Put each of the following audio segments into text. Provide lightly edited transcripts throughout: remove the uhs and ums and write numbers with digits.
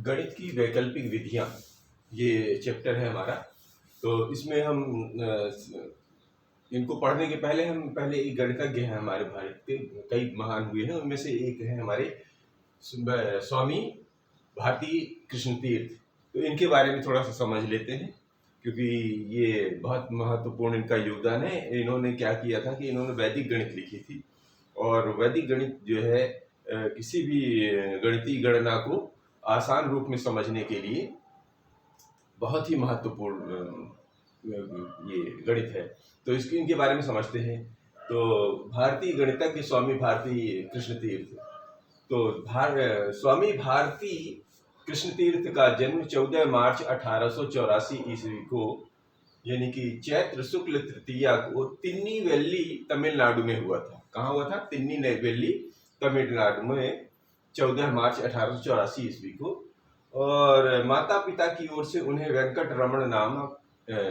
गणित की वैकल्पिक विधियां, ये चैप्टर है हमारा। तो इसमें हम इनको पढ़ने के पहले हम पहले एक गणितज्ञ हैं हमारे भारत के, कई महान हुए हैं, उनमें से एक है हमारे स्वामी भारती कृष्ण तीर्थ। तो इनके बारे में थोड़ा सा समझ लेते हैं, क्योंकि ये बहुत महत्वपूर्ण इनका योगदान है। इन्होंने क्या किया था कि इन्होंने वैदिक गणित लिखी थी, और वैदिक गणित जो है किसी भी गणितीय गणना को आसान रूप में समझने के लिए बहुत ही महत्वपूर्ण ये गणित है। तो इसके इनके बारे में समझते हैं। तो भारतीय गणितज्ञ स्वामी भारती कृष्ण तीर्थ। तो स्वामी भारती कृष्ण तीर्थ का जन्म 14 मार्च 1884 ईस्वी को, यानी कि चैत्र शुक्ल तृतीया को तिन्नीवेल्ली तमिलनाडु में हुआ था। कहाँ हुआ था? तिन्नीवेल्ली तमिलनाडु में 14 मार्च 1884 ईस्वी को। और माता पिता की ओर से उन्हें वेंकट रमण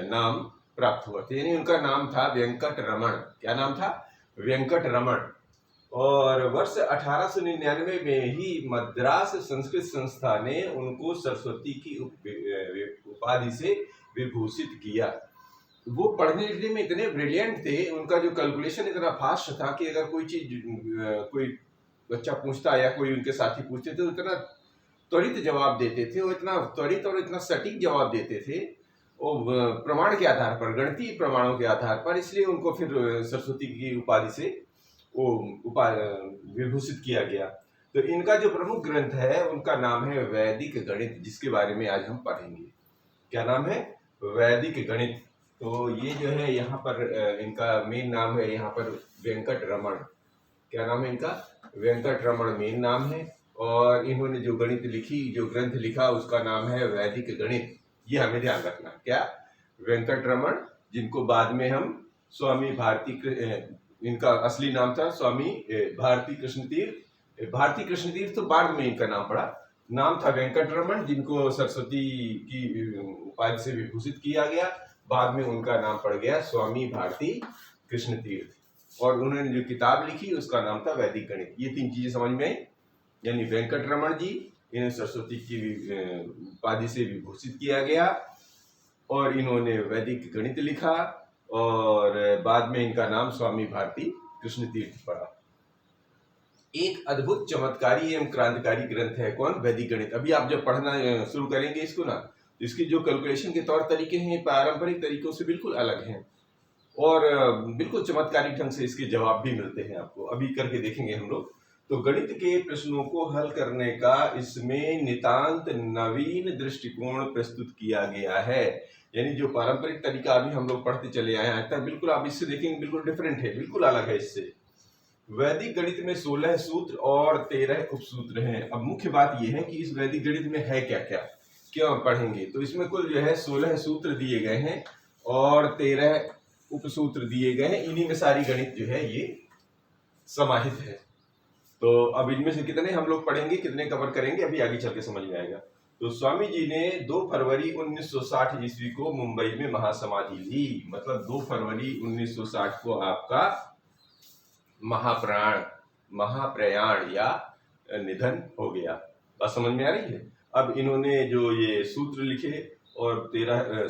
नाम प्राप्त हुआ था, यानी उनका नाम था वेंकट रमण। क्या नाम था? वेंकट रमण। और वर्ष 1899 में ही मद्रास संस्कृत संस्था ने उनको सरस्वती की उपाधि से विभूषित किया। वो पढ़ने लिखने में इतने ब्रिलियंट थे, उनका जो कैलकुलेशन इतना फास्ट था कि अगर कोई चीज कोई बच्चा पूछता या कोई उनके साथी पूछते थे तो इतना त्वरित जवाब देते थे, वो इतना त्वरित और इतना सटीक जवाब देते थे, वो प्रमाण के आधार पर, गणितीय प्रमाणों के आधार पर। इसलिए उनको फिर सरस्वती की उपाधि से वो विभूषित किया गया। तो इनका जो प्रमुख ग्रंथ है उनका नाम है वैदिक गणित, जिसके बारे में आज हम पढ़ेंगे। क्या नाम है? वैदिक गणित। तो ये जो है यहाँ पर इनका मेन नाम है यहाँ पर वेंकट रमण। क्या नाम है इनका? वेंकट रमण मेन नाम है। और इन्होंने जो गणित लिखी, जो ग्रंथ लिखा, उसका नाम है वैदिक गणित। ये हमें ध्यान रखना। क्या? वेंकट रमण, जिनको बाद में हम स्वामी भारती, इनका असली नाम था स्वामी भारती कृष्ण तीर्थ। भारती कृष्ण तीर्थ तो बाद में इनका नाम पड़ा। नाम था वेंकट रमण, जिनको सरस्वती की उपाधि से विभूषित किया गया। बाद में उनका नाम पड़ गया स्वामी भारती कृष्ण तीर्थ। और उन्होंने जो किताब लिखी उसका नाम था वैदिक गणित। ये तीन चीजें समझ में आई। यानी वेंकट रमण जी, इन्हें सरस्वती की उपाधि से विभूषित किया गया, और इन्होंने वैदिक गणित लिखा, और बाद में इनका नाम स्वामी भारती कृष्ण तीर्थ पड़ा। एक अद्भुत चमत्कारी एवं क्रांतिकारी ग्रंथ है। कौन? वैदिक गणित। अभी आप जब पढ़ना शुरू करेंगे इसको ना, तो इसकी जो कैलकुलेशन के तौर तरीके हैं पारंपरिक तरीकों से बिल्कुल अलग हैं, और बिल्कुल चमत्कारी ढंग से इसके जवाब भी मिलते हैं आपको। अभी करके देखेंगे हम लोग। तो गणित के प्रश्नों को हल करने का इसमें नितांत नवीन दृष्टिकोण प्रस्तुत किया गया है। यानी जो पारंपरिक तरीका अभी हम लोग पढ़ते चले आए हैं, बिल्कुल आप इससे देखेंगे बिल्कुल डिफरेंट है, बिल्कुल अलग है इससे। वैदिक गणित में 16 सूत्र और 13 उपसूत्र हैं। अब मुख्य बात यह है कि इस वैदिक गणित में है क्या क्या, क्यों पढ़ेंगे। तो इसमें कुल जो है 16 सूत्र दिए गए हैं और 13 उपसूत्र दिए गए हैं। इन्हीं में सारी गणित जो है ये समाहित है। तो अब इनमें से कितने हम लोग पढ़ेंगे, कितने कवर करेंगे, अभी आगे चल के समझ में आएगा। तो स्वामी जी ने 2 फरवरी 1960 ईस्वी को मुंबई में महासमाधि ली। मतलब 2 फरवरी 1960 को आपका महाप्रयाण या निधन हो गया। बात समझ में आ रही है? अब इन्होंने जो ये सूत्र लिखे और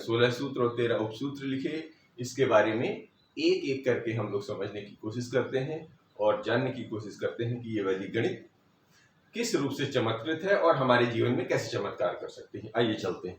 16 सूत्र और 13 उपसूत्र लिखे, इसके बारे में एक एक करके हम लोग समझने की कोशिश करते हैं और जानने की कोशिश करते हैं कि ये वैदिक गणित किस रूप से चमत्कृत है और हमारे जीवन में कैसे चमत्कार कर सकते हैं। आइए चलते हैं।